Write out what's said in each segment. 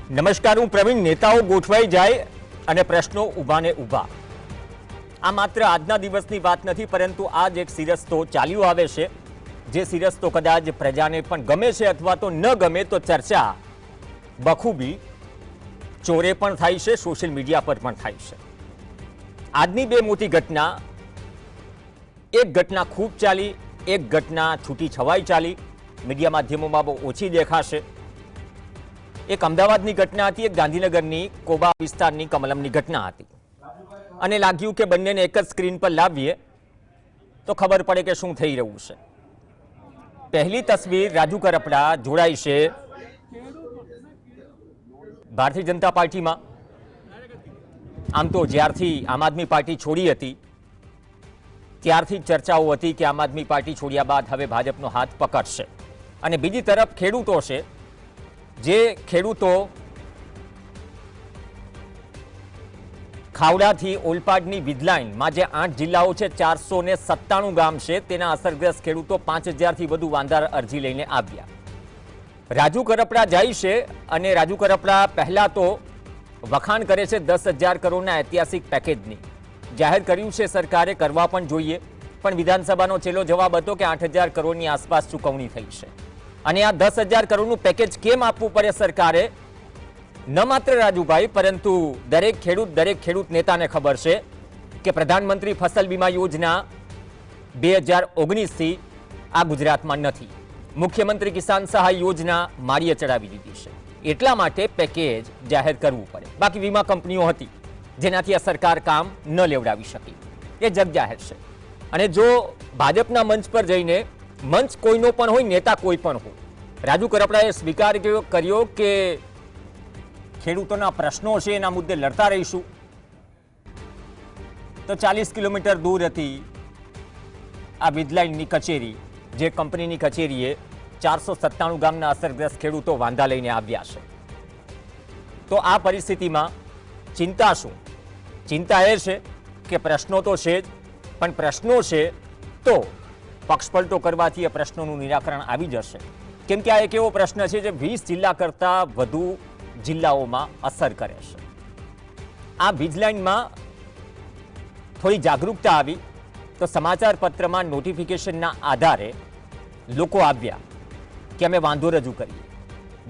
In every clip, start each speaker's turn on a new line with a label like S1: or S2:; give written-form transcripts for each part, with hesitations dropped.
S1: નમસ્કાર, હું પ્રવીણ। નેતાઓ ગોઠવાઈ જાય અને પ્રશ્નો ઊભા ને ઊભા। આ માત્ર આજના દિવસની વાત નથી, પરંતુ આજ એક સિરસ્તો ચાલ્યો આવે છે, જે સિરસ્તો કદાચ પ્રજાને પણ ગમે છે અથવા તો ન ગમે તો ચર્ચા બખૂબી ચોરે પણ થાય છે, સોશિયલ મીડિયા પર પણ થાય છે। આજની બે મોટી ઘટના, એક ઘટના ખૂબ ચાલી, એક ઘટના છૂટી છવાઈ ચાલી, મીડિયા માધ્યમોમાં બહુ ઓછી દેખાશે। એક અમદાવાદની ઘટના હતી, એક ગાંધીનગરની કોબા વિસ્તારની કમલમની ઘટના હતી, અને લાગ્યું કે બંનેને એક જ સ્ક્રીન પર લાવીએ તો ખબર પડે કે શું થઈ રહ્યું છે। પહેલી તસવીર રાજુ કરપડા જોડાઈ છે ભારતીય જનતા પાર્ટીમાં। આમ તો જ્યારથી આમ આદમી પાર્ટી છોડી હતી ત્યારથી ચર્ચાઓ હતી કે આમ આદમી પાર્ટી છોડ્યા બાદ હવે ભાજપનો હાથ પકડશે, અને બીજી તરફ ખેડૂતો છે, જે ખેડૂતો ખાવડાથી ઓલપાડની વીજલાઇનમાં જે 8 જિલ્લાઓ છે, 497 ગામ છે, તેના અસરગ્રસ્ત ખેડૂતો 5000થી વધુ વાંધા અરજી લઈને આવ્યા। રાજુ કરપડા જાય છે અને રાજુ કરપડા પહેલા તો વખાણ કરે છે 10,000 કરોડના ઐતિહાસિક પેકેજની। જાહેર કર્યું છે સરકારે, કરવા પણ જોઈએ, પણ વિધાનસભાનો છેલ્લો જવાબ હતો કે 8,000 કરોડની આસપાસ ચૂકવણી થઈ છે, અને આ 10,000 કરોડનું પેકેજ કેમ આપવું પડે સરકારે, ન માત્ર રાજુભાઈ પરંતુ દરેક ખેડૂત નેતાને ખબર છે કે પ્રધાનમંત્રી ફસલ બીમા યોજના 2019થી આ ગુજરાતમાં નથી। મુખ્યમંત્રી કિસાન સહાય યોજના માળીએ ચડાવી દીધી છે, એટલા માટે પેકેજ જાહેર કરવું પડે। બાકી વીમા કંપનીઓ હતી જેનાથી આ સરકાર કામ ન લેવડાવી શકી, એ જગ જાહેર છે। અને જો ભાજપના મંચ પર જઈને, મંચ કોઈનો પણ હોય, નેતા કોઈ પણ હોય, રાજુ કરપડાએ સ્વીકાર કર્યો કે ખેડૂતોના પ્રશ્નો છે એના મુદ્દે લડતા રહીશું, તો 40 કિલોમીટર દૂર હતી આ વીજલાઇનની કચેરી, જે કંપનીની કચેરીએ 497 ગામના અસરગ્રસ્ત ખેડૂતો વાંધા લઈને આવ્યા છે। તો આ પરિસ્થિતિમાં ચિંતા શું? ચિંતા એ છે કે પ્રશ્નો તો છે જ, પણ પ્રશ્નો છે તો પક્ષપલટો કરવાથી એ પ્રશ્નોનું નિરાકરણ આવી જશે, કેમ કે આ એક એવો પ્રશ્ન છે જે 20 જિલ્લા કરતાં વધુ જિલ્લાઓમાં અસર કરે છે। આ વીજલાઇનમાં થોડી જાગૃતતા આવી તો સમાચાર પત્રમાં નોટિફિકેશનના આધારે લોકો આવ્યા કે અમે વાંધો રજૂ કરીએ।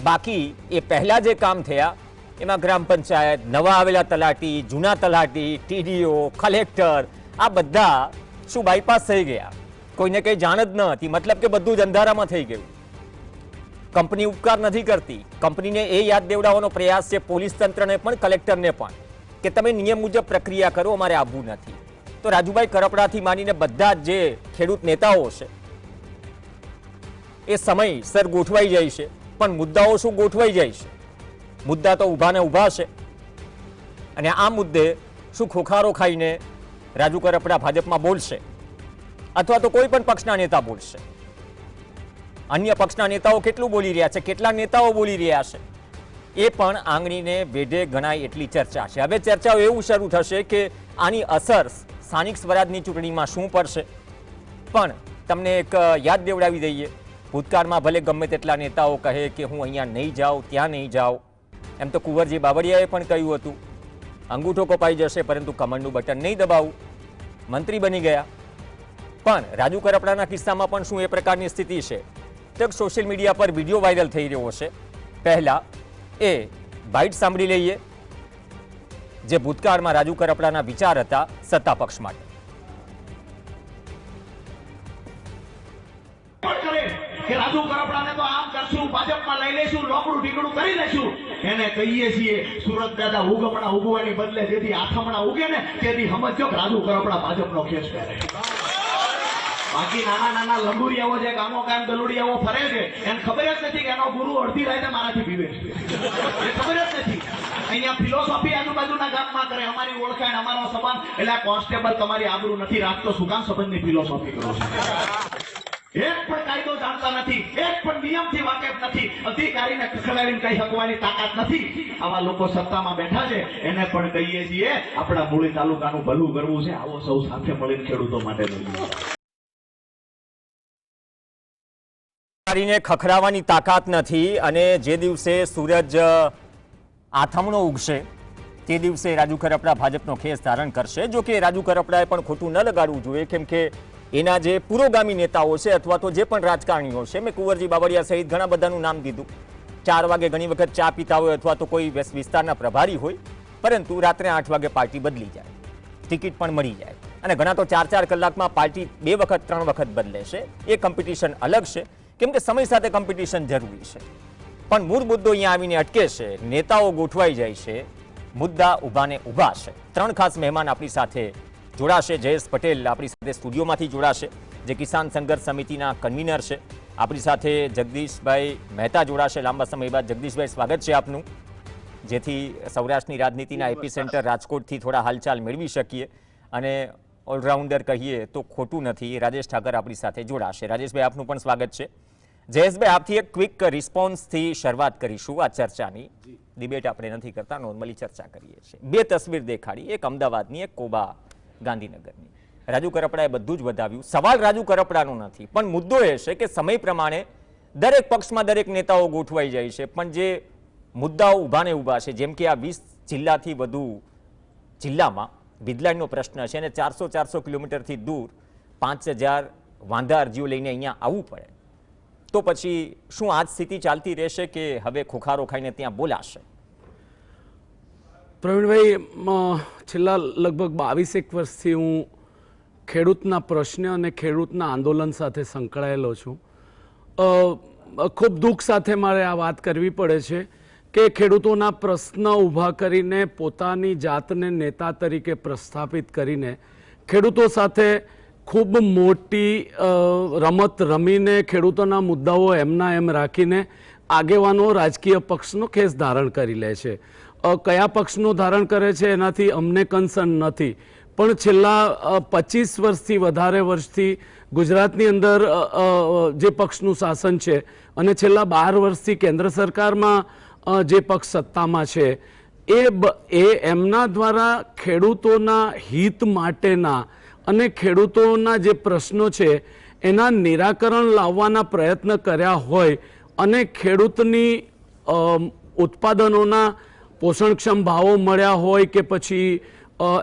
S1: બાકી એ પહેલા જે કામ થયા એમાં ગ્રામ પંચાયત, નવા આવેલા તલાટી, જૂના તલાટી, ટીડીઓ, કલેક્ટર, આ બધા શું બાયપાસ થઈ ગયા? કોઈને કંઈ જાણ જ ન હતી, મતલબ કે બધું જ અંધારામાં થઈ ગયું। કંપની ઉપકાર નથી કરતી, કંપનીને એ યાદ દેવડાવવાનો પ્રયાસ છે, પોલીસ તંત્રને પણ, કલેક્ટરને પણ, કે તમે નિયમ મુજબ પ્રક્રિયા કરો, અમારે આવવું નથી। તો રાજુભાઈ કરપડાથી માનીને બધા જ જે ખેડૂત નેતાઓ છે એ સમયસર ગોઠવાઈ જાય છે, પણ મુદ્દાઓ શું ગોઠવાઈ જાય છે? મુદ્દા તો ઊભા ને ઊભા છે, અને આ મુદ્દે શું ખોખારો ખાઈને રાજુ કરપડા ભાજપમાં બોલશે, અથવા તો કોઈ પણ પક્ષના નેતા બોલશે? અન્ય પક્ષના નેતાઓ કેટલું બોલી રહ્યા છે, કેટલા નેતાઓ બોલી રહ્યા છે, એ પણ આંગળીને વેઢે ગણાય એટલી ચર્ચા છે। હવે ચર્ચાઓ એવું શરૂ થશે કે આની અસર સ્થાનિક સ્વરાજની ચૂંટણીમાં શું પડશે। પણ તમને એક યાદ દેવડાવી દઈએ, ભૂતકાળમાં ભલે ગમે તેટલા નેતાઓ કહે કે હું અહીંયા નહીં જાઉં, ત્યાં નહીં જાઉં, એમ તો કુંવરજી બાવળિયાએ પણ કહ્યું હતું અંગૂઠો કપાઈ જશે પરંતુ કમળનું બટન નહીં દબાવું, મંત્રી બની ગયા। પણ રાજુ કરપડાના કિસ્સામાં પણ શું એ પ્રકારની સ્થિતિ છે? તો સોશિયલ મીડિયા પર વિડીયો વાયરલ થઈ રહ્યો છે, પહેલા એ બાઇટ સાંભળી લઈએ, જે ભૂતકાળમાં રાજુ કરપડાના વિચાર હતા સત્તા પક્ષ માટે।
S2: કે રાજુ કરપડાને તો આમ કરશું, ભાજપમાં લઈ લેશું, લોકડું ઢીકડું કરી લેશું, એને કહીએ છીએ સુરત દાદા ઉગમણા ઉગવાની બદલે જેથી આથમણા ઉગે ને તેથી સમજો કે રાજુ કરપડા ભાજપનો ખેસ પહેરે। બાકી નાના લંબુરિયાઓ જે ગામો ગામ દલુડિયાઓ ફરે છે એને ખબર જ નથી કે એનો ગુરુ અડધી રાતે મારાથી પીવે છે, એ ખબર જ નથી। અહીંયા ફિલોસોફી આજુબાજુના ગામમાં કરે, અમારી ઓળખાણ, અમારો સંબંધ, એટલે કોન્સ્ટેબલ તમારી આબરૂ નથી રાખતો, શું કામ સંબંધની ફિલોસોફી કરો છો? એક પણ કાયદો જાણતા નથી, એક પણ નિયમથી વાકેફ નથી, અધિકારીને ખખડાવીને કઈ હકવાની તાકાત નથી। આવા લોકો સત્તામાં બેઠા છે, એને પણ કહીએ છીએ આપણા મૂળી તાલુકાનું ભલું કરવું છે, આવો સૌ સાથે મળીને ખેડૂતો માટે
S1: ખખડાવવાની તાકાત નથી, અને જે દિવસે સૂરજ આથમણો ઉગશે તે દિવસે રાજુ કરપડા ભાજપનો ખેસ ધારણ કરશે. જો કે રાજુ કરપડાએ પણ ખોટું ન લગાડવું જોઈએ, કેમ કે એના જે પુરોગામી નેતાઓ છે અથવા તો જે પણ રાજકારણીઓ છે, મેં કુંવરજી બાવળિયા સહિત ઘણા બધાનું નામ દીધું. 4 વાગે ઘણી વખત ચા પીતા હોય અથવા તો કોઈ વિસ્તારના પ્રભારી હોય, પરંતુ રાત્રે 8 વાગે પાર્ટી બદલી જાય, ટિકિટ પણ મળી જાય અને ઘણા તો 4-4 કલાકમાં પાર્ટી 2 વખત 3 વખત બદલે છે. એ કોમ્પિટિશન અલગ છે, કેમ કે સમય સાથે કોમ્પિટિશન જરૂરી છે. પણ મૂળ મુદ્દો અહીંયા આવીને અટકે છે. નેતાઓ ગોઠવાઈ જાય છે, મુદ્દા ઊભાને ઊભા છે. 3 ખાસ મહેમાન આપણી સાથે જોડાશે. જયેશ પટેલ આપણી સાથે સ્ટુડિયોમાંથી જોડાશે, જે કિસાન સંઘર્ષ સમિતિના કન્વીનર છે. આપણી સાથે જગદીશભાઈ મહેતા જોડાશે લાંબા સમય બાદ. જગદીશભાઈ, સ્વાગત છે આપનું, જેથી સૌરાષ્ટ્રની રાજનીતિના એપિસેન્ટર રાજકોટથી થોડા હાલચાલ મેળવી શકીએ અને ઓલરાઉન્ડર કહીએ તો ખોટું નથી. રાજેશ ઠાકર આપણી સાથે જોડાશે. રાજેશભાઈ, આપનું પણ સ્વાગત છે. જયેશભાઈ, આપથી એક ક્વિક રિસ્પોન્સથી શરૂઆત કરીશું આ ચર્ચાની. ડિબેટ આપણે નથી કરતા, નોર્મલી ચર્ચા કરીએ છીએ. 2 તસવીર દેખાડી, એક અમદાવાદની, એક કોબા ગાંધીનગરની. રાજુ કરપડાએ બધું જ વધાવ્યું. સવાલ રાજુ કરપડાનો નથી, પણ મુદ્દો એ છે કે સમય પ્રમાણે દરેક પક્ષમાં દરેક નેતાઓ ગોઠવાઈ જાય છે, પણ જે મુદ્દાઓ ઊભાને ઊભા છે, જેમ કે આ 20 જિલ્લાથી વધુ જિલ્લામાં વિધલાઈનનો પ્રશ્ન છે અને 400 કિલોમીટરથી દૂર 5000 વાંધા અરજીઓ લઈને અહીંયા આવવું પડે, તો પછી શું આ જ સ્થિતિ ચાલતી રહેશે કે હવે ખોખારો ખાઈને ત્યાં બોલાશે?
S3: પ્રવીણભાઈ, છેલ્લા લગભગ 22 વર્ષથી હું ખેડૂતના પ્રશ્ન અને ખેડૂતના આંદોલન સાથે સંકળાયેલો છું. ખૂબ દુઃખ સાથે મારે આ વાત કરવી પડે છે કે ખેડૂતોના પ્રશ્ન ઊભા કરીને પોતાની જાતને નેતા તરીકે પ્રસ્થાપિત કરીને ખેડૂતો સાથે ખૂબ મોટી રમત રમીને ખેડૂતોના મુદ્દાઓ એમના એમ રાખીને આગેવાનો રાજકીય પક્ષનો ખેસ ધારણ કરી લે છે. કયા પક્ષનો ધારણ કરે છે એનાથી અમને કન્સર્ન નથી, પણ છેલ્લા 25 વર્ષથી વધારે વર્ષથી ગુજરાતની અંદર જે પક્ષનું શાસન છે અને છેલ્લા 12 વર્ષથી કેન્દ્ર સરકારમાં જે પક્ષ સત્તામાં છે એ એમના દ્વારા ખેડૂતોના હિત માટેના અને ખેડૂતોના જે પ્રશ્નો છે એના નિરાકરણ લાવવાના પ્રયત્ન કર્યા હોય અને ખેડૂતની ઉત્પાદનોના પોષણક્ષમ ભાવો મળ્યા હોય કે પછી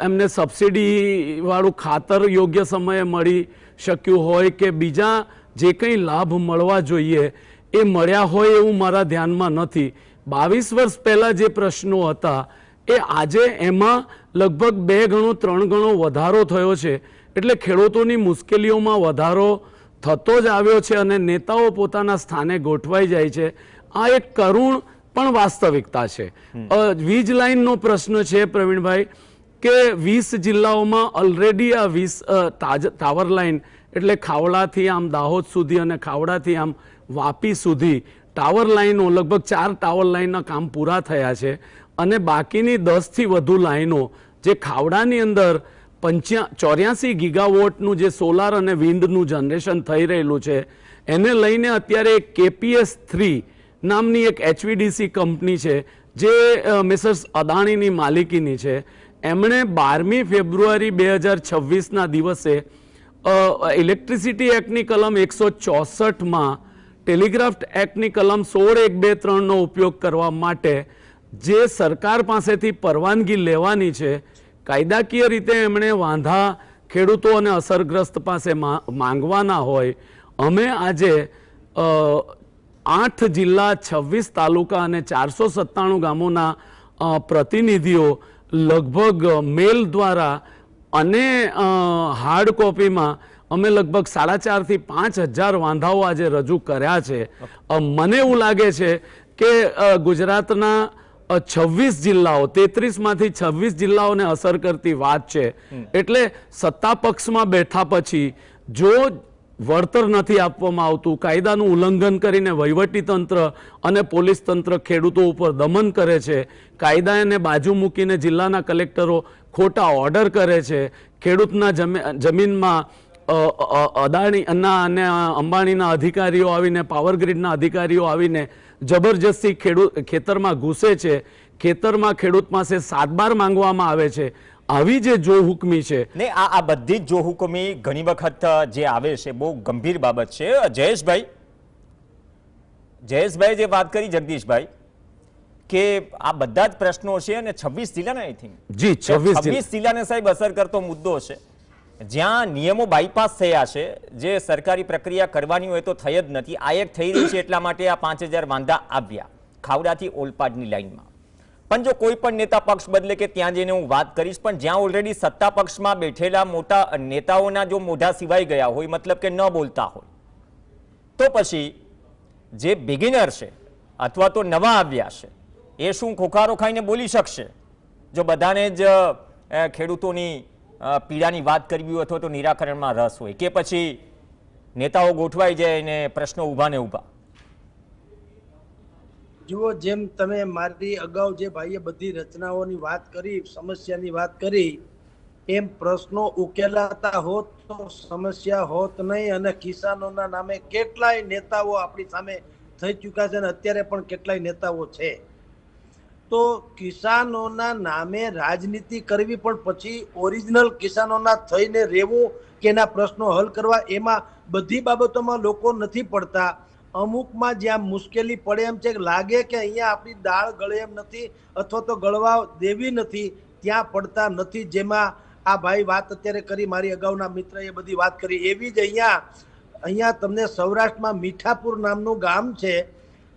S3: એમને સબસિડીવાળું ખાતર યોગ્ય સમયે મળી શક્યું હોય કે બીજા જે કંઈ લાભ મળવા જોઈએ એ મળ્યા હોય એવું મારા ધ્યાનમાં નથી. 22 વર્ષ પહેલાં જે પ્રશ્નો હતા એ આજે એમાં લગભગ 2 ગણો 3 ગણો વધારો થયો છે. એટલે ખેડૂતોની મુશ્કેલીઓમાં વધારો થતો જ આવ્યો છે અને નેતાઓ પોતાના સ્થાને ગોઠવાઈ જાય છે. આ એક કરુણ પણ વાસ્તવિકતા છે. વીજ લાઇનનો પ્રશ્ન છે પ્રવીણભાઈ કે 20 જિલ્લાઓમાં ઓલરેડી આ 20 ટાવર લાઇન એટલે ખાવડાથી આમ દાહોદ સુધી અને ખાવડાથી આમ વાપી સુધી ટાવર લાઇનો લગભગ 4 ટાવર લાઇનના કામ પૂરા થયા છે અને બાકીની 10થી વધુ લાઇનો જે ખાવડાની અંદર 84 ગીગાવોટનું જે સોલાર અને વિન્ડનું જનરેશન થઈ રહેલું છે એને લઈને અત્યારે KPS3 નામની એક HVDC કંપની છે જે મિસેસ અદાણીની માલિકીની છે. એમણે 12મી ફેબ્રુઆરી 2026ના દિવસે ઇલેક્ટ્રિસિટી એક્ટની કલમ 164માં ટેલિગ્રાફ એક્ટની કલમ 16(1)(2)(3)નો ઉપયોગ કરવા માટે જે સરકાર પાસેથી પરવાનગી લેવાની છે, કાયદાકીય રીતે એમણે વાંધા ખેડૂતો અને અસરગ્રસ્ત પાસે માંગવાના હોય. અમે આજે 8 જિલ્લા 26 તાલુકા અને 497 ગામોના પ્રતિનિધિઓ લગભગ મેલ દ્વારા અને હાર્ડ કોપીમાં અમે લગભગ 4,500 થી 5,000 વાંધાઓ આજે રજૂ કર્યા છે. મને એવું લાગે છે કે ગુજરાતના 26 જિલ્લાઓ 33માંથી 26 જિલ્લાઓને અસર કરતી વાત છે. એટલે સત્તા પક્ષમાં બેઠા પછી જો વળતર નથી આપવામાં આવતું, કાયદાનું ઉલ્લંઘન કરીને વહીવટી તંત્ર અને પોલીસ તંત્ર ખેડૂતો ઉપર દમન કરે છે, કાયદાને બાજુ મૂકીને જિલ્લાના કલેક્ટરો ખોટા ઓર્ડર કરે છે, ખેડૂતના જમીનમાં અદાણીના અને અંબાણીના અધિકારીઓ આવીને પાવરગ્રીડના અધિકારીઓ આવીને જબરજસ્તી ખેતરમાં ઘૂસે છે, ખેતરમાં ખેડૂત પાસે 7/12 માંગવામાં આવે છે. આવી જે જોહુકમી છે
S1: ને આ બધી જ જોહુકમી ઘણી વખત જે આવે છે બહુ ગંભીર બાબત છે. જયેશભાઈ જે વાત કરી જગદીશભાઈ કે આ બધા જ પ્રશ્નો છે અને 26 જિલ્લાને આઈ થિંક
S3: જી 26
S1: જિલ્લાને સાહેબ અસર કરતો મુદ્દો છે, જ્યાં નિયમો બાયપાસ થયા છે, જે સરકારી પ્રક્રિયા કરવાની હોય તો થઈ જ નથી. આ એક થઈ રહી છે એટલા માટે આ 5000 વાંધા આવ્યા ખાવડાથી ઓલપાડની લાઈનમાં. પણ જો કોઈ પણ નેતા પક્ષ બદલે કે ત્યાં જઈને હું વાત કરીશ, પણ જ્યાં ઓલરેડી સત્તા પક્ષમાં બેઠેલા મોટા નેતાઓના જો મોઢા સિવાય ગયા હોય, મતલબ કે ન બોલતા હોય, તો પછી જે બિગિનર છે અથવા તો નવા આવ્યા છે એ શું ખોખારો ખાઈને બોલી શકશે? જો બધાને જ ખેડૂતોની પીડાની વાત કરવી હોય અથવા તો નિરાકરણમાં રસ હોય, કે પછી નેતાઓ ગોઠવાઈ જાય અને પ્રશ્નો ઊભા ને ઊભા?
S4: જુઓ, જેમ તમે મારી અગાઉ જે ભાઈએ બધી રચનાઓની વાત કરી, સમસ્યાની વાત કરી, એમ પ્રશ્નો ઉકેલાતા હોત તો સમસ્યા હોત નહીં. અને કિસાનોના નામે કેટલાય નેતાઓ આપણી સામે થઈ ચૂક્યા છે અને અત્યારે પણ કેટલાય નેતાઓ છે. તો કિસાનોના નામે રાજનીતિ કરવી, પણ પછી ઓરિજિનલ કિસાનોના થઈને રહેવું કે એના પ્રશ્નો હલ કરવા, એમાં બધી બાબતોમાં લોકો નથી પડતા. અમુકમાં જ્યાં મુશ્કેલી પડે એમ છે, લાગે કે અહીંયા આપણી દાળ ગળે એમ નથી અથવા તો ગળવા દેવી નથી, ત્યાં પડતા નથી. જેમાં આ ભાઈ વાત અત્યારે કરી, મારી અગાઉના મિત્રએ બધી વાત કરી, એવી જ અહીંયા તમને સૌરાષ્ટ્રમાં મીઠાપુર નામનું ગામ છે,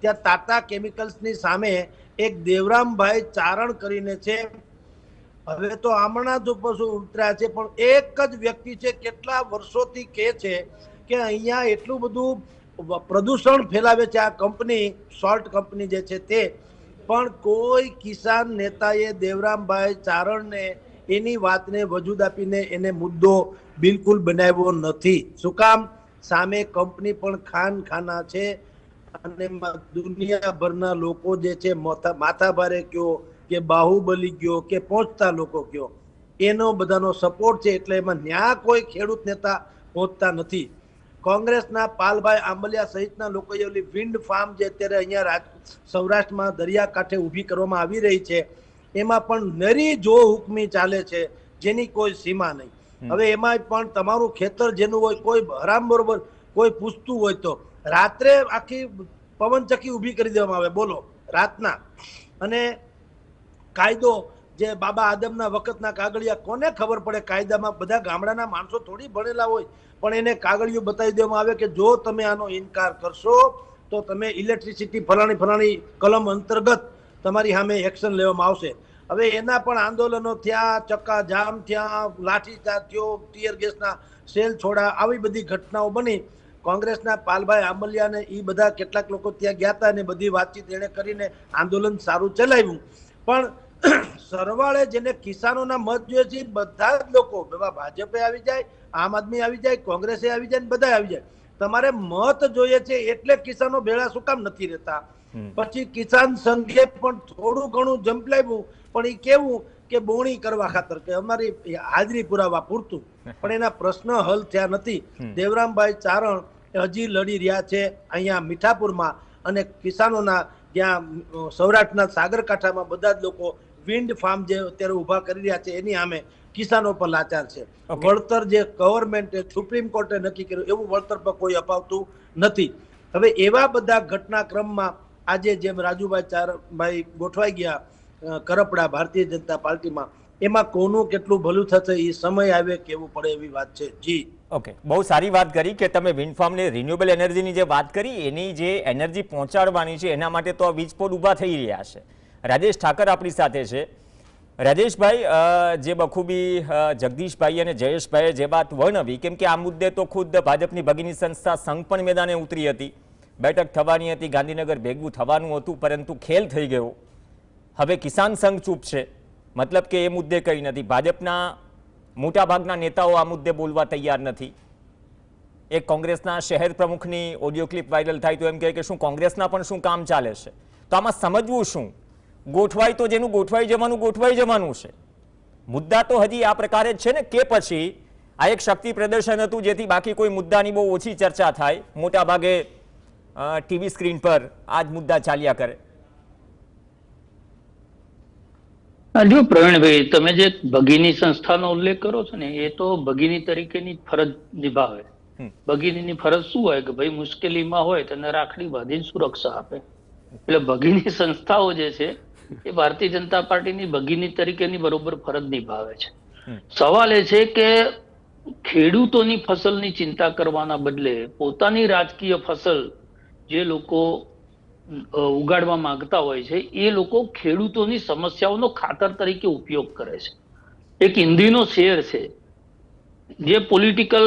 S4: ત્યાં ટાટા કેમિકલ્સની સામે એક દેવરામભાઈ ચારણ કરીને છે. હવે તો હમણાં જ ઉપર ઉતર્યા છે, પણ એક જ વ્યક્તિ છે, કેટલા વર્ષોથી કહે છે કે અહીંયા એટલું બધું પ્રદૂષણ ફેલાવે છે આ કંપની, સોલ્ટ કંપની જે છે તે. પણ કોઈ કિસાન નેતાએ દેવરામભાઈ ચારણને એની વાતને વજૂદ આપીને એને મુદ્દો બિલકુલ બનાવ્યો નથી. શું કામ? સામે કંપની પણ ખાના છે અને દુનિયાભરના લોકો જે છે, માથાભારે કયો કે બાહુબલી કયો કે પહોંચતા લોકો કયો, એનો બધાનો સપોર્ટ છે. એટલે એમાં ન્યા કોઈ ખેડૂત નેતા પહોંચતા નથી. કોંગ્રેસના પાલભાઈ આંબલિયા સહિતના લોકોએ ઓલી વિન્ડ ફાર્મ જે અત્યારે અહીંયા સૌરાષ્ટ્રમાં દરિયાકાંઠે ઊભી કરવામાં આવી રહી છે, એમાં પણ નરી જો હુકમી ચાલે છે, જેની કોઈ સીમા નહીં. હવે એમાં પણ તમારું ખેતર જેનું હોય, કોઈ હરામ બરોબર કોઈ પૂછતું હોય તો રાત્રે આખી પવનચક્કી ઊભી કરી દેવામાં આવે, બોલો, રાતના. અને કાયદો જે બાબા આદમના વખતના કાગળિયા, કોને ખબર પડે કાયદામાં? બધા ગામડાના માણસો થોડી ભણેલા હોય, પણ એને કાગળિયું બતાવી દેવામાં આવે કે જો તમે આનો ઇનકાર કરશો તો તમે ઇલેક્ટ્રિસિટી ફલાણી કલમ અંતર્ગત તમારી સામે એક્શન લેવામાં આવશે. હવે એના પણ આંદોલનો થયા, ચક્કા જામ થયા, લાઠીચાર્જ થયો, ટીયર ગેસના સેલ છોડા, આવી બધી ઘટનાઓ બની. કોંગ્રેસના પાલભાઈ આંબલિયાને એ બધા કેટલાક લોકો ત્યાં ગયા હતા અને બધી વાતચીત એને કરીને આંદોલન સારું ચલાવ્યું. પણ સરવાળે જેને કિસાનોના મત જોઈએ છે, બધા જ લોકો, ભાજપે આવી જાય, આમ આદમી આવી જાય, કોંગ્રેસે આવી જાય, બધા આવી જાય. તમારે મત જોઈએ છે એટલે કિસાનો ભેળા શું કામ નથી રહેતા? પછી કિસાન સંઘે પણ થોડું ઘણું જંપલાવ્યું, પણ એ કેવું કે બોણી કરવા ખાતર, કે અમારી હાજરી પુરાવા પૂરતું, પણ એના પ્રશ્ન હલ થયા નથી. દેવરામભાઈ ચારણ હજી લડી રહ્યા છે અહીંયા મીઠાપુરમાં, અને કિસાનોના જ્યાં સૌરાષ્ટ્રના સાગરકાંઠામાં બધા જ લોકો વિન્ડ ફાર્મ જે અત્યારે ઉભા કરી રહ્યા છે એની સામે કિસાનો પર લાચાર છે. વળતર જે ગવર્મેન્ટે, સુપ્રીમ કોર્ટે નક્કી કર્યું એવું વળતર પર કોઈ અપાવતું નથી. હવે એવા બધા ઘટનાક્રમમાં આજે જેમ રાજુભાઈ ચારણભાઈ ગોઠવાઈ ગયા કરપડા ભારતીય જનતા પાર્ટીમાં, એમાં કોનું કેટલું ભલું થશે એ સમય આવે કેવું પડે એવી વાત છે. જી
S1: ઓકે, બહુ સારી વાત કરી કે તમે વિન્ડ ફાર્મને રિન્યુએબલ એનર્જીની જે વાત કરી, એની જે એનર્જી પહોંચાડવાની છે એના માટે તો આ વીજ પોલ ઊભા થઈ રહ્યા છે. રાજેશ ઠાકર આપણી સાથે છે. રાજેશભાઈ, જે બખૂબી જગદીશભાઈ અને જયેશભાઈએ જે વાત વર્ણવી, કેમ કે આ મુદ્દે તો ખુદ ભાજપની ભગીની સંસ્થા સંઘ પણ મેદાને ઉતરી હતી, બેઠક થવાની હતી, ગાંધીનગર ભેગું થવાનું હતું, પરંતુ ખેલ થઈ ગયો. હવે કિસાન સંઘ ચૂપ છે, મતલબ કે એ મુદ્દે કંઈ નથી. ભાજપના મોટાભાગના નેતાઓ આ મુદ્દે બોલવા તૈયાર નથી. એક કોંગ્રેસના શહેર પ્રમુખની ઓડિયો ક્લિપ વાયરલ થાય તો એમ કહે કે શું કોંગ્રેસના પણ શું કામ ચાલે છે? તો આમાં સમજવું શું? ગોઠવાય તો જેનું ગોઠવાઈ જવાનું છે. મુદ્દા તો હજી આ પ્રકારે જ છે ને, કે પછી આ એક શક્તિ પ્રદર્શન હતું જેથી બાકી કોઈ મુદ્દાની બહુ ઓછી ચર્ચા થાય, મોટા ભાગે ટીવી સ્ક્રીન પર આ જ મુદ્દા ચાલ્યા કરે?
S5: જો પ્રવીણભાઈ, તમે જે ભગીની સંસ્થાનો ઉલ્લેખ કરો છો ને, એ તો ભગીની તરીકેની ફરજ નિભાવે. ભગીનીની ફરજ શું હોય કે ભાઈ મુશ્કેલીમાં હોય તેને રાખડી બાંધીને સુરક્ષા આપે. એટલે ભગીની સંસ્થાઓ જે છે એ ભારતીય જનતા પાર્ટીની ભગીની તરીકેની બરોબર ફરજ નિભાવે છે. સવાલ એ છે કે ખેડૂતોની ફસલની ચિંતા કરવાના બદલે પોતાની રાજકીય ફસલ જે લોકો ઉગાડવા માંગતા હોય છે એ લોકો ખેડૂતોની સમસ્યાઓનો ખાતર તરીકે ઉપયોગ કરે છે. એક હિન્દીનો શેર છે જે પોલિટિકલ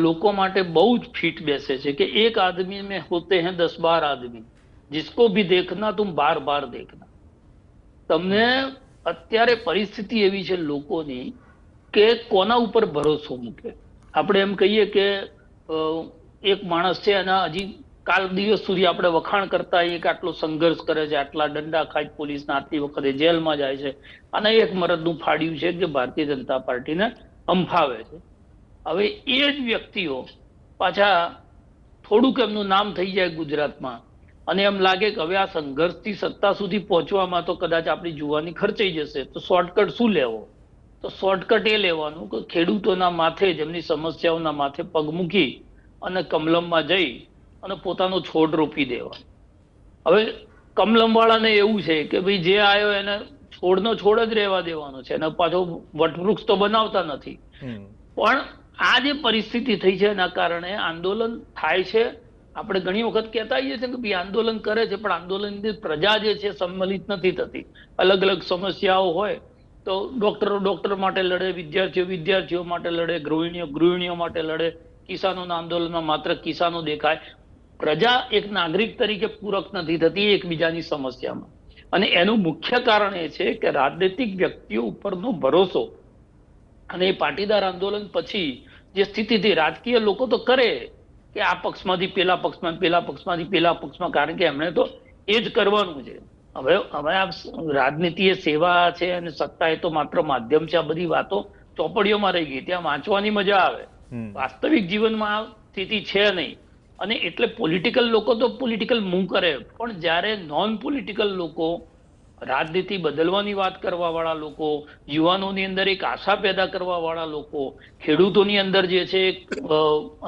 S5: લોકો માટે બહુ જ ફિટ બેસે છે કે એક આદમી में होते हैं 10-12 आदमी जिसको भी देखना तुम बार बार देखना. તમને અત્યારે પરિસ્થિતિ એવી છે લોકોની કે કોના ઉપર ભરોસો મૂકે. આપણે એમ કહીએ કે એક માણસ છે એના હજી કાલ દિવસ સુધી આપણે વખાણ કરતા હોઈએ કે આટલો સંઘર્ષ કરે છે, આટલા દંડા ખાય પોલીસના, આટલી વખતે જેલમાં જાય છે, અને એક મરદનું ફાડ્યું છે જે ભારતીય જનતા પાર્ટીને અંફાવે છે. હવે એ જ વ્યક્તિઓ પાછા થોડુંક એમનું નામ થઈ જાય ગુજરાતમાં અને એમ લાગે કે હવે આ સંઘર્ષથી સત્તા સુધી પહોંચવામાં તો કદાચ આપણી જુવાની ખર્ચાઈ જશે, તો શોર્ટકટ શું લેવો? તો શોર્ટકટ એ લેવાનું કે ખેડૂતોના માથે જેમની સમસ્યાઓના માથે પગ મૂકી અને કમલમમાં જઈ અને પોતાનો છોડ રોપી દેવા. હવે કમલમવાળાને એવું છે કે ભાઈ જે આવ્યો એને છોડનો છોડ જ રહેવા દેવાનો છે અને પાછો વટવૃક્ષ તો બનાવતા નથી. પણ આ જે પરિસ્થિતિ થઈ છે એના કારણે આંદોલન થાય છે. આપણે ઘણી વખત કહેતા હોઈએ છીએ કે ભાઈ આંદોલન કરે છે પણ આંદોલનની પ્રજા જે છે સંમલિત નથી થતી. અલગ અલગ સમસ્યાઓ હોય તો ડોક્ટર માટે લડે, વિદ્યાર્થીઓ માટે લડે, ગૃહિણીઓ માટે લડે, કિસાનોના આંદોલનમાં માત્ર કિસાનો દેખાય. પ્રજા એક નાગરિક તરીકે પૂરક નથી થતી એકબીજાની સમસ્યામાં. અને એનું મુખ્ય કારણ એ છે કે રાજનૈતિક વ્યક્તિઓ ઉપરનો ભરોસો અને એ પાટીદાર આંદોલન પછી જે સ્થિતિથી રાજકીય લોકો તો કરે કે આ પક્ષમાંથી પેલા પક્ષમાં, પેલા પક્ષમાંથી પેલા પક્ષમાં, કારણ કે એમણે તો એ જ કરવાનું છે. હવે આ રાજનીતિ એ સેવા છે અને સત્તા એ તો માત્ર માધ્યમ છે. આ બધી વાતો ચોપડીઓમાં રહી ગઈ, ત્યાં વાંચવાની મજા આવે. વાસ્તવિક જીવનમાં આ સ્થિતિ છે નહીં. અને એટલે પોલિટિકલ લોકો તો પોલિટિકલ મૂવ કરે, પણ જ્યારે નોન પોલિટિકલ લોકો, રાજનીતિ બદલવાની વાત કરવા વાળા લોકો, યુવાનોની અંદર એક આશા પેદા કરવા વાળા લોકો, ખેડૂતોની અંદર જે છે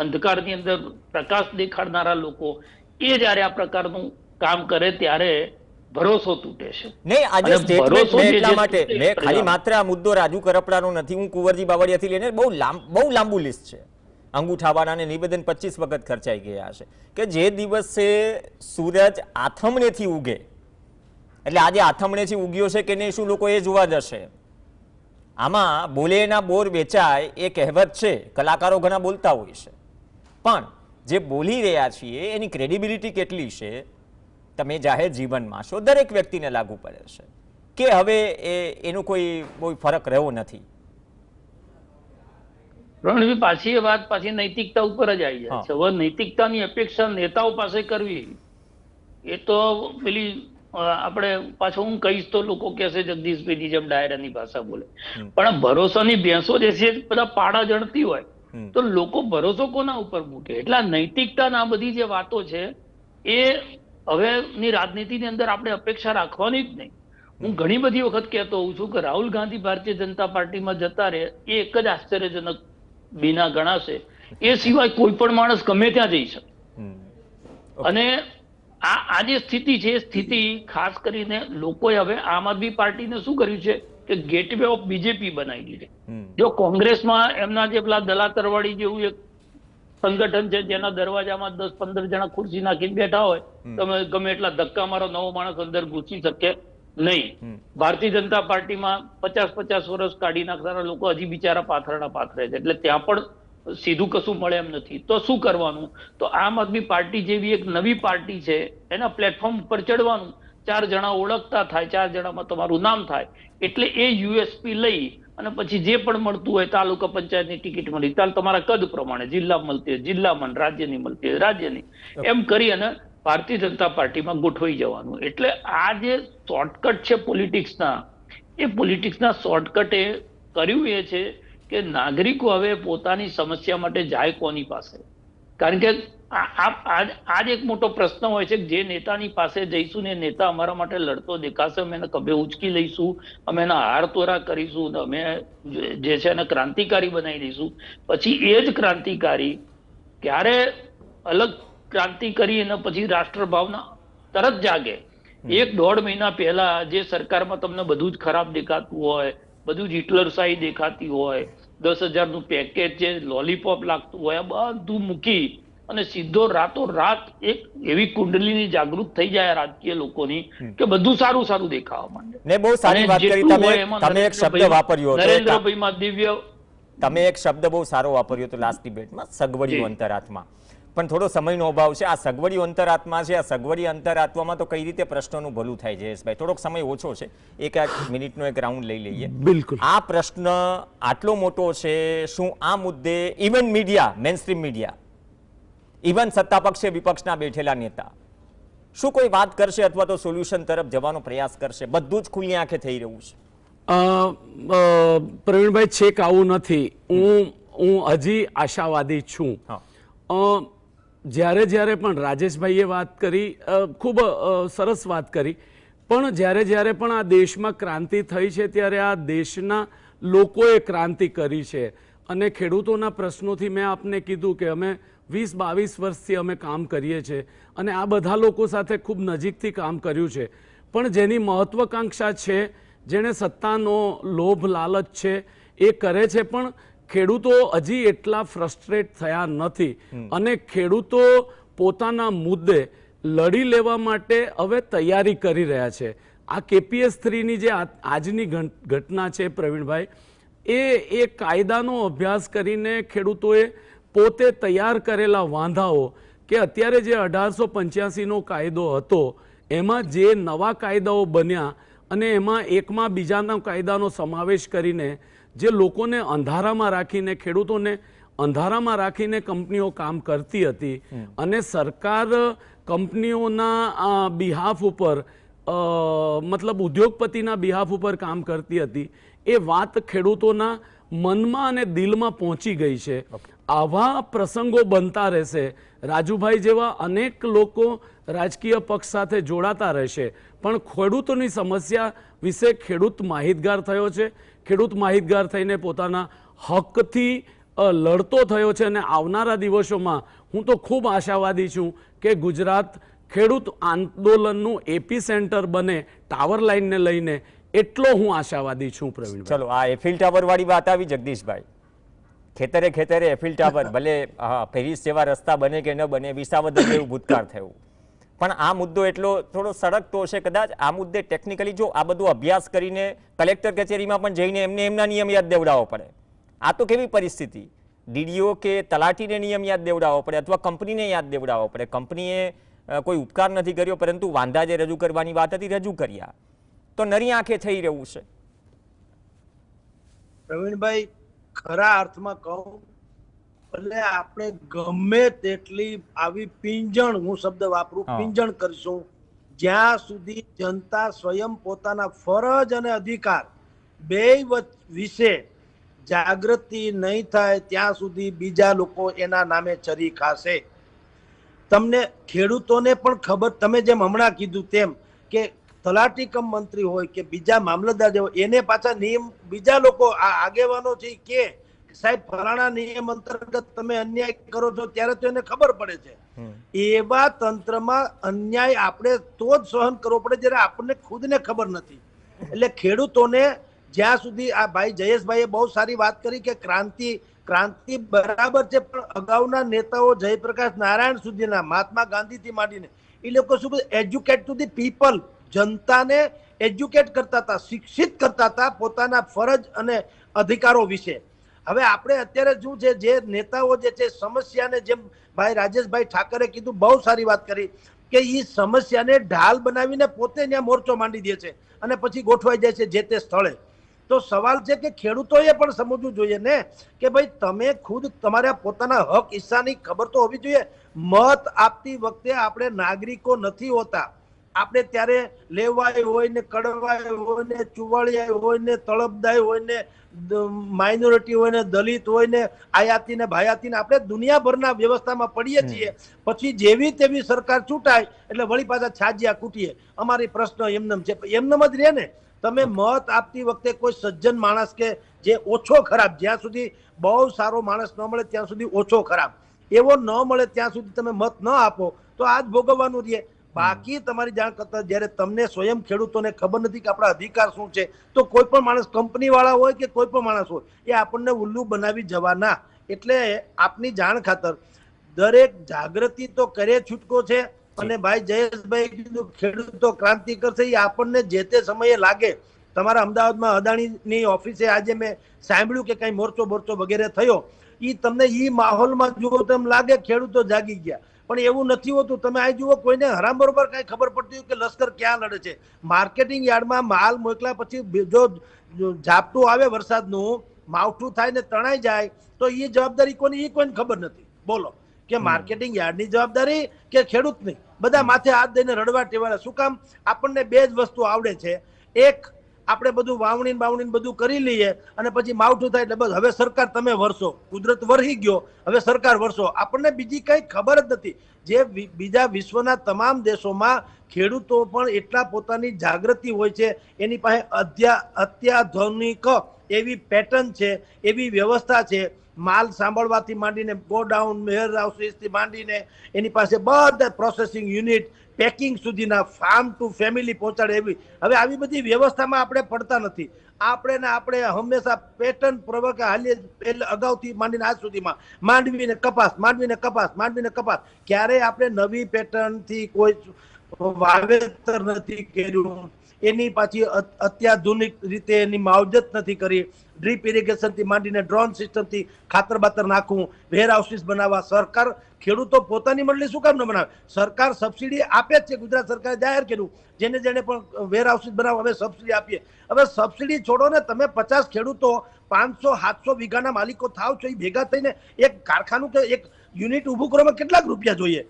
S5: અંધકારની અંદર પ્રકાશ દેખાડનારા લોકો, એ જયારે આ પ્રકારનું કામ કરે ત્યારે ભરોસો તૂટે છે.
S1: નહીં, આજે સ્ટેટમેન્ટ મેં એટલા માટે મેં ખાલી માત્ર આ મુદ્દો રાજુ કરપડાનો નથી, હું કુંવરજી બાવળિયાથી લઈને બહુ લાંબુ લિસ્ટ છે. અંગૂઠાવાળાને નિવેદન 25 વખત ખર્ચાઈ ગયા છે કે જે દિવસે સૂરજ આથમણેથી ઉગે, એટલે આજે આથમણેથી ઉગ્યો છે કે નહીં શું લોકો એ જોવા જશે. આમાં બોલેના બોર વેચાય એ કહેવત છે, કલાકારો ઘણા બોલતા હોય છે, પણ જે બોલી રહ્યા છીએ એની ક્રેડિબિલિટી કેટલી છે તમે જાહેર જીવનમાં છો, દરેક વ્યક્તિને લાગુ પડે છે કે હવે એનું કોઈ બહુ ફરક રહ્યો નથી.
S5: પ્રવીણભાઈ, પાછી એ વાત પાછી નૈતિકતા ઉપર જ આવી જાય છે. હવે નૈતિકતાની અપેક્ષા નેતાઓ પાસે કરવી એ તો પેલી આપણે પાછો હું કહીશ તો લોકો કહેશે જગદીશભાઈની જેમ ડાયરાની ભાષા બોલે, પણ ભરોસાની ભેંસો જે છે બધા પાડા જણતી હોય તો લોકો ભરોસો કોના ઉપર મૂકે? એટલે આ નૈતિકતાના આ બધી જે વાતો છે એ હવેની રાજનીતિની અંદર આપણે અપેક્ષા રાખવાની જ નહીં. હું ઘણી બધી વખત કહેતો હોઉં છું કે રાહુલ ગાંધી ભારતીય જનતા પાર્ટીમાં જતા રહે એ એક જ આશ્ચર્યજનક બીના ગણાશે. એ સિવાય કોઈ પણ માણસ ગમે ત્યાં જઈ શકે. અને આ જે સ્થિતિ છે એ સ્થિતિ ખાસ કરીને લોકોએ હવે આમ આદમી પાર્ટીને શું કર્યું છે કે ગેટવે ઓફ બીજેપી બનાવી દીધી. જો કોંગ્રેસમાં એમના જે પેલા દલાતરવાડી જેવું એક સંગઠન છે જેના દરવાજામાં 10-15 જણા ખુરશી નાખીને બેઠા હોય, તમે ગમે એટલા ધક્કા મારો નવો માણસ અંદર ઘૂસી શકે નહીં. ભારતીય જનતા પાર્ટીમાં 50-50 વર્ષ કાઢી નાખનારા લોકો હજી બિચારા પાથરણા પાથરે છે, એટલે ત્યાં પણ સીધું કશું મળે એમ નથી. તો શું કરવાનું? તો આમ આદમી પાર્ટી જેવી એક નવી પાર્ટી છે એના પ્લેટફોર્મ ઉપર ચડવાનું, 4 જણા ઓળખતા થાય, 4 જણામાં તમારું નામ થાય, એટલે એ યુએસપી લઈ અને પછી જે પણ મળતું હોય, તાલુકા પંચાયતની ટિકિટ મળી, તાલ તમારા કદ પ્રમાણે જિલ્લા મળતી હોય જિલ્લામાં, રાજ્યની મળતી હોય રાજ્યની, એમ કરી અને ભારતીય જનતા પાર્ટીમાં ગોઠવાઈ જવાનું. એટલે આ જે શોર્ટકટ છે પોલિટિક્સના, એ પોલિટિક્સના શોર્ટકટે કર્યું એ છે કે નાગરિકો હવે પોતાની સમસ્યા માટે જાય કોની પાસે? કારણ કે આ જ એક મોટો પ્રશ્ન હોય છે કે જે નેતાની પાસે જઈશું ને નેતા અમારા માટે લડતો દેખાશે, અમે એને ખભે ઉચકી લઈશું, અમે એના હાર તોરા કરીશું, અમે જે છે એને ક્રાંતિકારી બનાવી દઈશું. પછી એ જ ક્રાંતિકારી ક્યારે અલગ ક્રાંતિ કરી અને પછી રાષ્ટ્રભાવના તરત જાગે. 1-1.5 મહિના પહેલા જે સરકારમાં તમને બધું જ ખરાબ દેખાતું હોય, બધું જ હિટલરશાહી દેખાતી હોય, 10,000 નું પેકેજ જે લોલીપોપ લાગતું હોય, આ બધું મૂકી અને સીધો રાતોરાત એક એવી કુંડલીની જાગૃત થઈ જાય રાજકીય લોકોની કે બધું સારું સારું દેખાવા માંડે.
S1: ને બહુ સારી વાત કરી તમે એક શબ્દ વાપર્યો હતો,
S5: નરેન્દ્રભાઈમાં દિવ્ય,
S1: તમે એક શબ્દ બહુ સારો વાપર્યો હતો લાસ્ટ ડિબેટમાં, સગવડિયું અંતરાત્મા. પણ થોડો સમયનો અભાવ છે. આ સગવડિયું અંતરાત્મા છે, આ સગવડી અંતરાત્મામાં તો કઈ રીતે પ્રશ્નોનું ભલું થાય જયેશભાઈ? થોડોક સમય ઓછો છે, એક મિનિટનો એક રાઉન્ડ લઈ લઈએ.
S3: બિલકુલ.
S1: આ પ્રશ્ન આટલો મોટો છે, શું આ મુદ્દે ઇવન મીડિયા, મેનસ્ટ્રીમ મીડિયા, ઇવન સત્તા પક્ષે વિપક્ષના બેઠેલા નેતા શું કોઈ વાત કરશે અથવા તો સોલ્યુશન તરફ જવાનો પ્રયાસ કરશે? બધું જ ખુલ્લી આંખે થઈ રહ્યું છે.
S3: પ્રવીણભાઈ, છેક આવું નથી. હું હજી આશાવાદી છું. જ્યારે પણ રાજેશભાઈએ વાત કરી, ખૂબ સરસ વાત કરી, પણ જ્યારે પણ આ દેશમાં ક્રાંતિ થઈ છે ત્યારે આ દેશના લોકોએ ક્રાંતિ કરી છે. અને ખેડૂતોના પ્રશ્નોથી મેં આપને કીધું કે અમે 20-22 વર્ષથી અમે કામ કરીએ છીએ અને આ બધા લોકો સાથે ખૂબ નજીકથી કામ કર્યું છે. પણ જેની મહત્વાકાંક્ષા છે, જેણે સત્તાનો લોભ લાલચ છે, એ કરે છે, પણ ખેડૂતો હજી એટલા ફ્રસ્ટ્રેટ થયા નથી અને ખેડૂતો પોતાના મુદ્દે લડી લેવા માટે હવે તૈયારી કરી રહ્યા છે. આ KPS 3ની જે આજની ઘટના છે પ્રવીણભાઈ, એ કાયદાનો અભ્યાસ કરીને ખેડૂતોએ પોતે તૈયાર કરેલા વાંધાઓ કે અત્યારે જે 1885નો કાયદો હતો એમાં જે નવા કાયદાઓ બન્યા અને એમાં એકમાં બીજાના કાયદાનો સમાવેશ કરીને જે લોકોને અંધારામાં રાખીને, ખેડૂતોને અંધારામાં રાખીને કંપનીઓ કામ કરતી હતી અને સરકાર કંપનીઓના બિહાફ ઉપર, મતલબ ઉદ્યોગપતિના બિહાફ ઉપર કામ કરતી હતી, એ વાત ખેડૂતોના મનમાં અને દિલમાં પહોંચી ગઈ છે. આવા પ્રસંગો બનતા રહેશે. રાજુભાઈ જેવા અનેક લોકો રાજકીય પક્ષ સાથે જોડાતા રહેશે, પણ ખેડૂતોની સમસ્યા વિશે ખેડૂત માહિતગાર થયો છે, ખેડૂત માહિતગાર થઈને પોતાના હકથી લડતો થયો છે. અને આવનારા દિવસોમાં હું તો ખૂબ આશાવાદી છું કે ગુજરાત ખેડૂત આંદોલનનું એપી સેન્ટર બને ટાવર લાઇનને લઈને, એટલો હું આશાવાદી છું. પ્રવીણ,
S1: ચલો આ એફિલ ટાવર વાળી વાત આવી જગદીશભાઈ. ખેતરે ખેતરે એફિલ ટાવર, ભલે પેરિસ જેવા રસ્તા બને કે ન બને, વિસાવદર જેવું ભૂતકાળ થયું, પણ આ મુદ્દો એટલો થોડો સળગતો હશે. કદાચ આ મુદ્દે ટેકનિકલી જો આ બધું અભ્યાસ કરીને કલેક્ટર કચેરીમાં પણ જઈને એમને એમના નિયમ યાદ દેવડાવવો પડે. આ તો કેવી પરિસ્થિતિ? DDO કે તલાટીને નિયમ યાદ દેવડાવવો પડે અથવા કંપનીને યાદ દેવડાવવો પડે. કંપનીએ કોઈ ઉપકાર નથી કર્યો, પરંતુ વાંધા જે રજૂ કરવાની વાત હતી રજૂ કર્યા, તો નરી આંખે થઈ રહ્યું છે.
S4: પ્રવીણભાઈ, ખરા અર્થમાં કહું, એટલે આપણે ગમે તેટલી આવી પીંજણ, હું શબ્દ વાપરું, પીંજણ કરીશું, જ્યાં સુધી જનતા સ્વયં પોતાના ફરજ અને અધિકાર બે વિશે જાગૃતિ નહીં થાય ત્યાં સુધી બીજા લોકો એના નામે ચરી ખાશે. તમને ખેડૂતોને પણ ખબર, તમે જેમ હમણાં કીધું તેમ કે તલાટી કમ મંત્રી હોય કે બીજા મામલતદાર હોય, એને પાછા નિયમ બીજા લોકો આગેવાનો છે કે સાહેબ ફલાણા નિયમ અંતર્ગત તમે અન્યાય કરો છો, ત્યારે તો એને ખબર પડે છે. એવા તંત્રમાં અન્યાય આપણે તો જ સહન કરવો પડે જ્યારે આપણને ખુદને ખબર નથી. એટલે ખેડૂતોને જ્યાં સુધી, આ ભાઈ જયેશભાઈએ બહુ સારી વાત કરી કે ક્રાંતિ બરાબર છે, પણ અગાઉના નેતાઓ જયપ્રકાશ નારાયણ સુધીના, મહાત્મા ગાંધીથી માંડીને, એ લોકો શું એજ્યુકેટ ટુ ધી પીપલ, જનતાને એજ્યુકેટ કરતા હતા, શિક્ષિત કરતા હતા પોતાના ફરજ અને અધિકારો વિશે. હવે આપણે અત્યારે શું છે, જે નેતાઓ જે છે સમસ્યાને, જેમ ભાઈ રાજેશભાઈ ઠાકરે કીધું, બહુ સારી વાત કરી કે એ સમસ્યાને ઢાલ બનાવીને પોતે ત્યાં મોરચો માંડી દે છે અને પછી ગોઠવાઈ જાય છે જે તે સ્થળે. તો સવાલ છે કે ખેડૂતોએ પણ સમજવું જોઈએ ને કે ભાઈ તમે ખુદ તમારા પોતાના હક હિસ્સાની ખબર તો હોવી જોઈએ. મત આપતી વખતે આપણે નાગરિકો નથી હોતા. આપણે ત્યારે લેવાય હોય ને, કડવાય હોય ને, ચુવાળિયા હોય ને, તળપદાય હોય ને, માઇનોરિટી હોય ને, દલિત હોય ને, આયાતી ને ભાયાતી ને, આપણે દુનિયાભરના વ્યવસ્થામાં પડીએ છીએ. પછી જેવી તેવી સરકાર ચૂંટાય એટલે વળી પાછા છાજિયા કૂટીએ, અમારી પ્રશ્ન એમનેમ છે. એમનેમ જ રહે ને. તમે મત આપતી વખતે કોઈ સજ્જન માણસ કે જે ઓછો ખરાબ, જ્યાં સુધી બહુ સારો માણસ ન મળે ત્યાં સુધી ઓછો ખરાબ, એવો ન મળે ત્યાં સુધી તમે મત ન આપો તો આ જ ભોગવવાનું રહે. બાકી તમારી જાણ કરતા જ્યારે તમને સ્વયં ખેડૂતોને ખબર નથી કે આપણા અધિકાર શું છે, તો કોઈ પણ માણસ, કંપની વાળા હોય કે કોઈ પણ માણસ હોય, એ આપણને ઉલ્લુ બનાવી જવાના. એટલે આપની જાણ ખાતર દરેક જાગૃતિ તો કરે છૂટકો છે. અને ભાઈ જયેશભાઈ કીધું ખેડૂતો ક્રાંતિ કરશે, એ આપણને જે તે સમયે લાગે. તમારા અમદાવાદમાં અદાણીની ઓફિસે આજે મેં સાંભળ્યું કે કઈ મોરચો બોરચો વગેરે થયો, એ તમને એ માહોલમાં જુઓ તો એમ લાગે ખેડૂતો જાગી ગયા, પણ એવું નથી હોતું. તમે આ જુઓ, કોઈને હરામ બરોબર કઈ ખબર પડતી હોય કે લશ્કર ક્યાં લડે છે. માર્કેટિંગ યાર્ડમાં માલ મોકલ્યા પછી જો ઝાપટું આવે, વરસાદનું માવઠું થાય ને તણાઈ જાય, તો એ જવાબદારી કોની, એ કોઈને ખબર નથી. બોલો કે માર્કેટિંગ યાર્ડની જવાબદારી કે ખેડૂતની? બધા માથે હાથ દઈને રડવા ટેવાના. શું કામ? આપણને બે જ વસ્તુ આવડે છે. એક, આપણે બધું વાવણી બધું કરી લઈએ અને પછી માવઠું થાય એટલે બસ હવે સરકાર તમે વરસો, કુદરત વરસી ગયો, હવે સરકાર વરસો. આપણને બીજી કઈ ખબર જ નથી. જે બીજા વિશ્વના તમામ દેશોમાં ખેડૂતો પણ એટલા પોતાની જાગૃતિ હોય છે, એની પાસે અત્યાધુનિક એવી પેટર્ન છે, એવી વ્યવસ્થા છે. માલ સાંભળવાથી માંડીને ગોડાઉન, વેર હાઉસીસથી માંડીને એની પાસે બધા પ્રોસેસિંગ યુનિટ, પેકિંગ સુધીના, ફાર્મ ટુ ફેમિલી પહોંચાડે એવી. હવે આવી બધી વ્યવસ્થામાં આપણે પડતા નથી. આપણે હંમેશા પેટર્ન પ્રવર્તક હાલીએ. એટલે અગાઉથી માંડીને આજ સુધીમાં માંડવીને કપાસ, માંડવીને કપાસ, માંડવીને કપાસ. ક્યારેય આપણે નવી પેટર્નથી કોઈ વાવેતર નથી કર્યું. એની પાછી અત્યાધુનિક રીતે એની માવજત નથી કરી. ડ્રીપ ઇરિગેશનથી માંડીને ડ્રોન સિસ્ટમથી ખાતર બાતર નાખવું, વેર હાઉસીસ બનાવવા. સરકાર, ખેડૂતો પોતાની મંડળી શું કામ ન બનાવે? સરકાર સબસિડી આપે જ છે. ગુજરાત સરકારે જાહેર કર્યું, જેને પણ વેર હાઉસીસ બનાવવા હવે સબસિડી આપીએ. હવે સબસિડી છોડો ને, તમે 50 ખેડૂતો 500-700 વીઘાના માલિકો થાવ છો, એ ભેગા થઈને એક કારખાનું કે એક યુનિટ ઊભું કરવામાં કેટલાક રૂપિયા જોઈએ?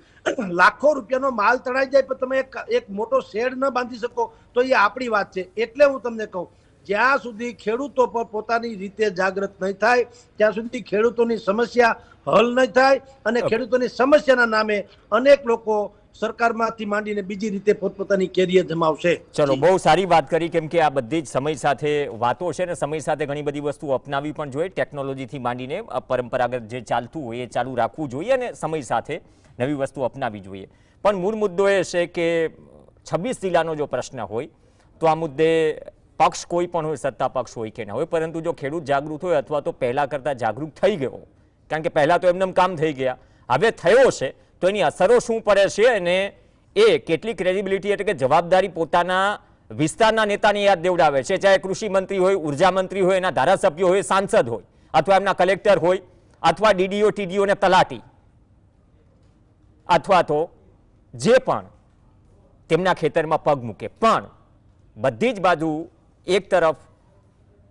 S4: લાખો રૂપિયાનો માલ તણાઈ જાય, પણ તમે એક મોટો શેડ ન બાંધી શકો, તો એ આપણી વાત છે. એટલે હું તમને કહું, જ્યાં સુધી ખેડૂતો પર પોતાની રીતે જાગૃત નહીં થાય, ત્યાં સુધી ખેડૂતોની સમસ્યા હલ નહીં થાય. અને ખેડૂતોની સમસ્યાના નામે અનેક લોકો સરકારમાંથી માંડીને બીજી રીતે પોતપોતાની કેરિયર જમાવશે.
S1: ચલો, બહુ સારી વાત કરી, કેમ કે આ બધી જ સમય સાથે વાતો છે ને સમય સાથે ઘણી બધી વસ્તુ અપનાવી પણ જોઈએ. ટેકનોલોજીથી માંડીને પરંપરાગત જે ચાલતું હોય એ ચાલુ રાખવું જોઈએ અને સમય સાથે નવી વસ્તુ અપનાવી જોઈએ. પણ મૂળ મુદ્દો એ છે કે 26 જિલ્લાનો જો પ્રશ્ન હોય તો આ મુદ્દે પક્ષ કોઈ પણ હોય, સત્તા પક્ષ હોય કે ના હોય, પરંતુ જો ખેડૂત જાગૃત હોય અથવા તો પહેલાં કરતાં જાગૃત થઈ ગયો, કારણ કે પહેલાં તો એમને કામ થઈ ગયા, હવે થયો છે, તો એની અસરો શું પડે છે અને એ કેટલી ક્રેડિબિલિટી એટલે કે જવાબદારી પોતાના વિસ્તારના નેતાને યાદ દેવડાવે છે. ચાહે કૃષિ મંત્રી હોય, ઉર્જા મંત્રી હોય, એના ધારાસભ્યો હોય, સાંસદ હોય, અથવા એમના કલેક્ટર હોય, અથવા ડીડીઓ, ટીડીઓ ને તલાટી, અથવા તો જે પણ તેમના ખેતરમાં પગ મૂકે. પણ બધી જ બાજુ એક તરફ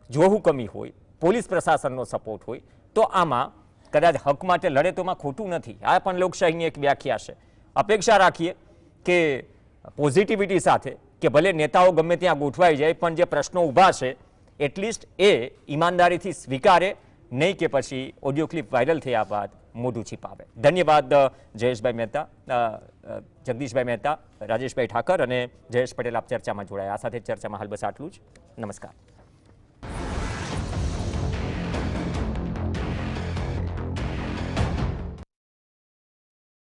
S1: જો હુકમી હોય, પોલીસ પ્રશાસનનો સપોર્ટ હોય, તો આમાં કદાચ હક માટે લડે તો એમાં ખોટું નથી. આ પણ લોકશાહીની એક વ્યાખ્યા છે. અપેક્ષા રાખીએ કે પોઝિટિવિટી સાથે, કે ભલે નેતાઓ ગમે ત્યાં ગોઠવાઈ જાય, પણ જે પ્રશ્નો ઊભા છે એટલીસ્ટ એ ઈમાનદારીથી સ્વીકારે, નહીં કે પછી ઓડિયો ક્લિપ વાયરલ થયા બાદ મોઢું छिपावे. ધન્યવાદ જયેશભાઈ મહેતા, જગદીશભાઈ મહેતા, રાજેશભાઈ ઠાકર અને જયેશ પટેલ આપ ચર્ચામાં જોડાયા. આ સાથે ચર્ચામાં હાલ બસ આટલું જ. નમસ્કાર.